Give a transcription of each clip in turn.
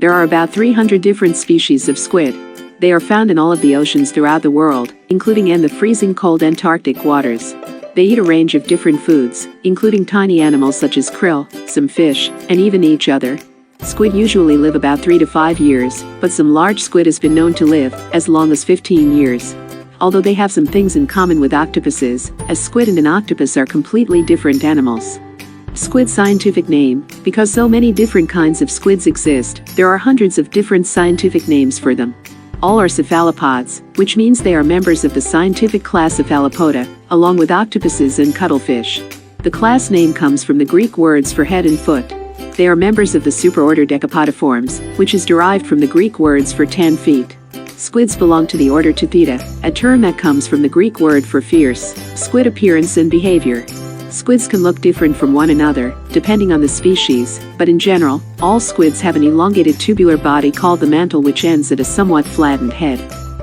There are about 300 different species of squid. They are found in all of the oceans throughout the world, including in the freezing cold Antarctic waters. They eat a range of different foods, including tiny animals such as krill, some fish, and even each other. Squid usually live about 3 to 5 years, but some large squid has been known to live as long as 15 years. Although they have some things in common with octopuses, a squid and an octopus are completely different animals. Squid scientific name: because so many different kinds of squids exist, there are hundreds of different scientific names for them. All are cephalopods, which means they are members of the scientific class Cephalopoda, along with octopuses and cuttlefish. The class name comes from the Greek words for head and foot. They are members of the superorder Decapodiformes, which is derived from the Greek words for 10 feet. Squids belong to the order Tethida, a term that comes from the Greek word for fierce. Squid appearance and behavior. Squids can look different from one another, depending on the species, but in general, all squids have an elongated tubular body called the mantle, which ends at a somewhat flattened head.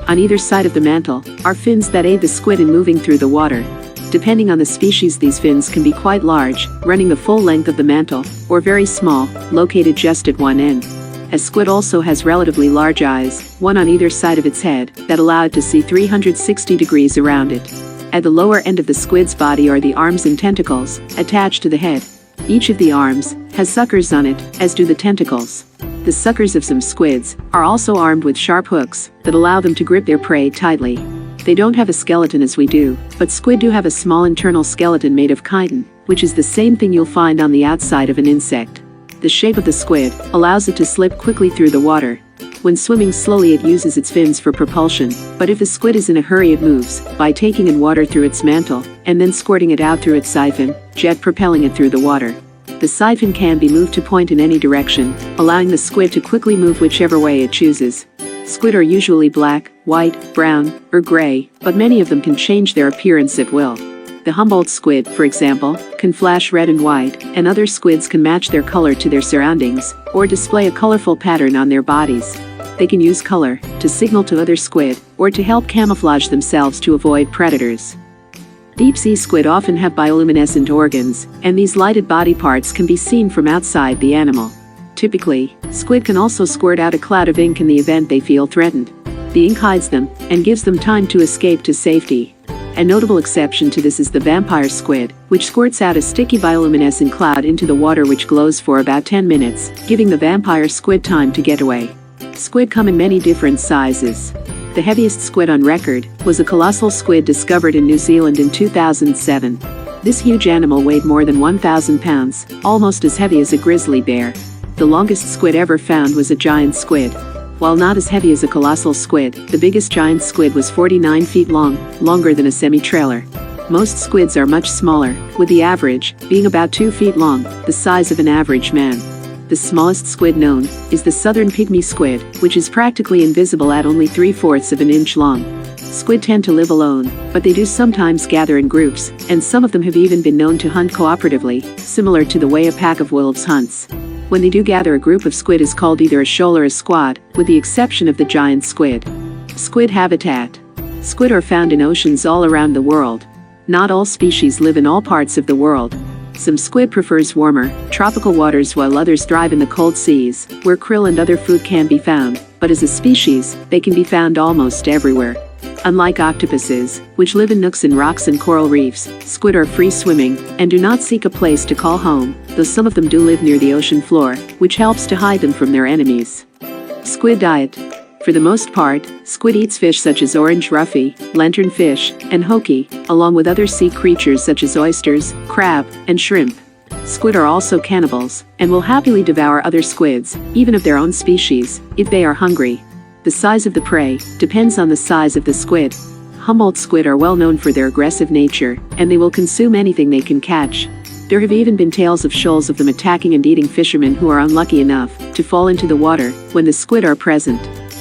On either side of the mantle are fins that aid the squid in moving through the water. Depending on the species, these fins can be quite large, running the full length of the mantle, or very small, located just at one end. A squid also has relatively large eyes, one on either side of its head, that allow it to see 360 degrees around it. At the lower end of the squid's body are the arms and tentacles, attached to the head. Each of the arms has suckers on it, as do the tentacles. The suckers of some squids are also armed with sharp hooks that allow them to grip their prey tightly. They don't have a skeleton as we do, but squid do have a small internal skeleton made of chitin, which is the same thing you'll find on the outside of an insect. The shape of the squid allows it to slip quickly through the water. When swimming slowly, it uses its fins for propulsion, but if the squid is in a hurry, it moves by taking in water through its mantle and then squirting it out through its siphon, jet propelling it through the water. The siphon can be moved to point in any direction, allowing the squid to quickly move whichever way it chooses. Squid are usually black, white, brown, or gray, but many of them can change their appearance at will. The Humboldt squid, for example, can flash red and white, and other squids can match their color to their surroundings, or display a colorful pattern on their bodies. They can use color to signal to other squid, or to help camouflage themselves to avoid predators. Deep-sea squid often have bioluminescent organs, and these lighted body parts can be seen from outside the animal. Typically, squid can also squirt out a cloud of ink in the event they feel threatened. The ink hides them and gives them time to escape to safety. A notable exception to this is the vampire squid, which squirts out a sticky bioluminescent cloud into the water, which glows for about 10 minutes, giving the vampire squid time to get away. Squid come in many different sizes. The heaviest squid on record was a colossal squid discovered in New Zealand in 2007. This huge animal weighed more than 1,000 pounds, almost as heavy as a grizzly bear. The longest squid ever found was a giant squid. While not as heavy as a colossal squid, the biggest giant squid was 49 feet long, longer than a semi-trailer. Most squids are much smaller, with the average being about 2 feet long, the size of an average man. The smallest squid known is the southern pygmy squid, which is practically invisible at only 3/4 of an inch long. Squid tend to live alone, but they do sometimes gather in groups, and some of them have even been known to hunt cooperatively, similar to the way a pack of wolves hunts. When they do gather, a group of squid is called either a shoal or a squad, with the exception of the giant squid. Squid habitat. Squid are found in oceans all around the world. Not all species live in all parts of the world. Some squid prefers warmer, tropical waters, while others thrive in the cold seas, where krill and other food can be found, but as a species, they can be found almost everywhere. Unlike octopuses, which live in nooks in rocks and coral reefs, squid are free-swimming and do not seek a place to call home, though some of them do live near the ocean floor, which helps to hide them from their enemies. Squid diet. For the most part, squid eats fish such as orange roughy, lanternfish, and hoki, along with other sea creatures such as oysters, crab, and shrimp. Squid are also cannibals, and will happily devour other squids, even of their own species, if they are hungry. The size of the prey depends on the size of the squid. Humboldt squid are well known for their aggressive nature, and they will consume anything they can catch. There have even been tales of shoals of them attacking and eating fishermen who are unlucky enough to fall into the water when the squid are present.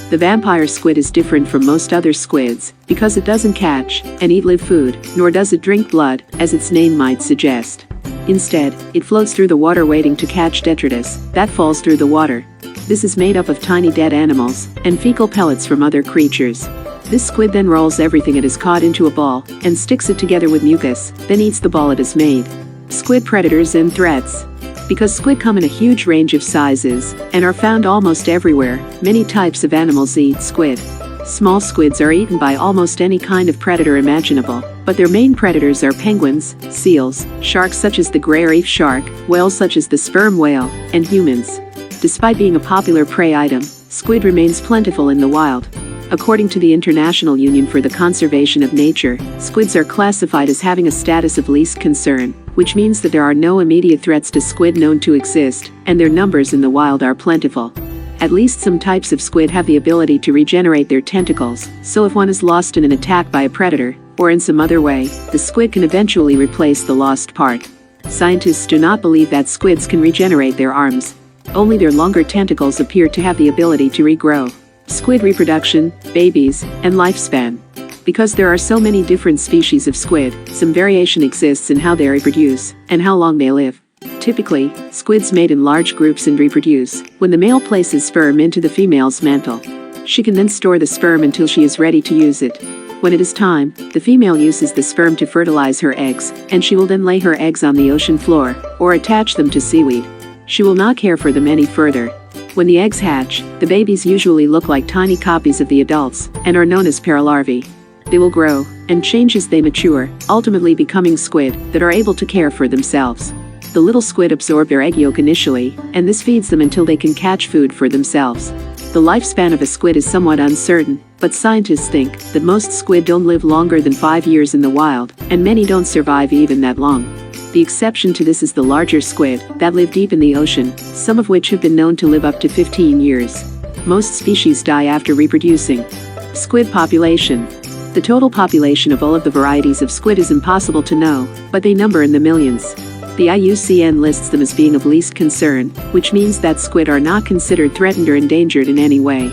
The vampire squid is different from most other squids because it doesn't catch and eat live food, nor does it drink blood, as its name might suggest. Instead, it floats through the water waiting to catch detritus that falls through the water. This is made up of tiny dead animals and fecal pellets from other creatures. This squid then rolls everything it has caught into a ball and sticks it together with mucus, then eats the ball it has made. Squid predators and threats. Because squid come in a huge range of sizes and are found almost everywhere, many types of animals eat squid. Small squids are eaten by almost any kind of predator imaginable, but their main predators are penguins, seals, sharks such as the gray reef shark, whales such as the sperm whale, and humans. Despite being a popular prey item, squid remains plentiful in the wild. According to the International Union for the Conservation of Nature, squids are classified as having a status of least concern, which means that there are no immediate threats to squid known to exist, and their numbers in the wild are plentiful. At least some types of squid have the ability to regenerate their tentacles, so if one is lost in an attack by a predator, or in some other way, the squid can eventually replace the lost part. Scientists do not believe that squids can regenerate their arms. Only their longer tentacles appear to have the ability to regrow. Squid reproduction, babies, and lifespan. Because there are so many different species of squid, some variation exists in how they reproduce and how long they live. Typically, squids mate in large groups and reproduce when the male places sperm into the female's mantle. She can then store the sperm until she is ready to use it. When it is time, the female uses the sperm to fertilize her eggs, and she will then lay her eggs on the ocean floor or attach them to seaweed. She will not care for them any further. When the eggs hatch, the babies usually look like tiny copies of the adults and are known as paralarvae. They will grow and change as they mature, ultimately becoming squid that are able to care for themselves. The little squid absorb their egg yolk initially, and this feeds them until they can catch food for themselves. The lifespan of a squid is somewhat uncertain, but scientists think that most squid don't live longer than 5 years in the wild, and many don't survive even that long. The exception to this is the larger squid that live deep in the ocean, some of which have been known to live up to 15 years. Most species die after reproducing. Squid population. The total population of all of the varieties of squid is impossible to know, but they number in the millions. The IUCN lists them as being of least concern, which means that squid are not considered threatened or endangered in any way.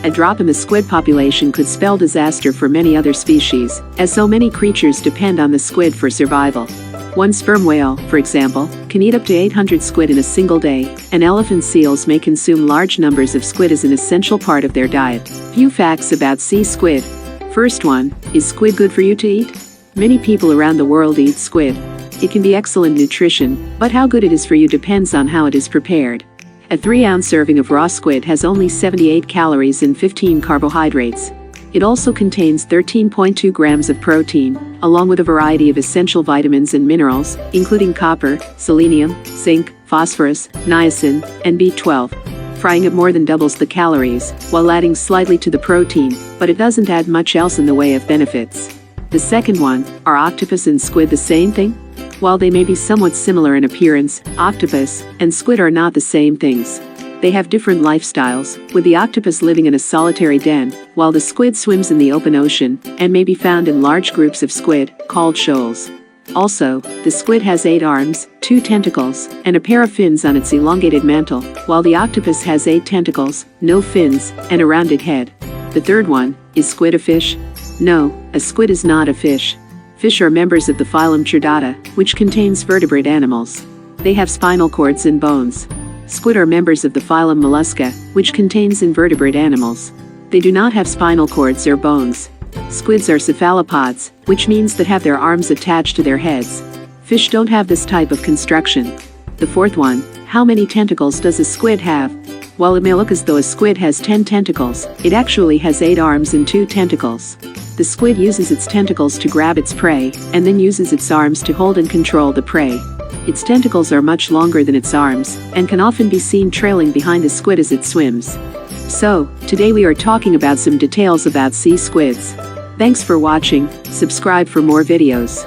A drop in the squid population could spell disaster for many other species, as so many creatures depend on the squid for survival. One sperm whale, for example, can eat up to 800 squid in a single day, and elephant seals may consume large numbers of squid as an essential part of their diet. Few facts about sea squid. First one, is squid good for you to eat? Many people around the world eat squid. It can be excellent nutrition, but how good it is for you depends on how it is prepared. A 3-ounce serving of raw squid has only 78 calories and 15 carbohydrates. It also contains 13.2 grams of protein, along with a variety of essential vitamins and minerals, including copper, selenium, zinc, phosphorus, niacin, and B12. Frying it more than doubles the calories, while adding slightly to the protein, but it doesn't add much else in the way of benefits. The second one, are octopus and squid the same thing? While they may be somewhat similar in appearance, octopus and squid are not the same things. They have different lifestyles, with the octopus living in a solitary den, while the squid swims in the open ocean and may be found in large groups of squid, called shoals. Also, the squid has 8 arms, 2 tentacles, and a pair of fins on its elongated mantle, while the octopus has 8 tentacles, no fins, and a rounded head. The third one, is squid a fish? No, a squid is not a fish. Fish are members of the phylum Chordata, which contains vertebrate animals. They have spinal cords and bones. Squid are members of the phylum Mollusca, which contains invertebrate animals. They do not have spinal cords or bones. Squids are cephalopods, which means that have their arms attached to their heads. Fish don't have this type of construction. The fourth one, how many tentacles does a squid have? While it may look as though a squid has 10 tentacles, it actually has 8 arms and 2 tentacles. The squid uses its tentacles to grab its prey, and then uses its arms to hold and control the prey. Its tentacles are much longer than its arms, and can often be seen trailing behind the squid as it swims. So, today we are talking about some details about sea squids. Thanks for watching, subscribe for more videos.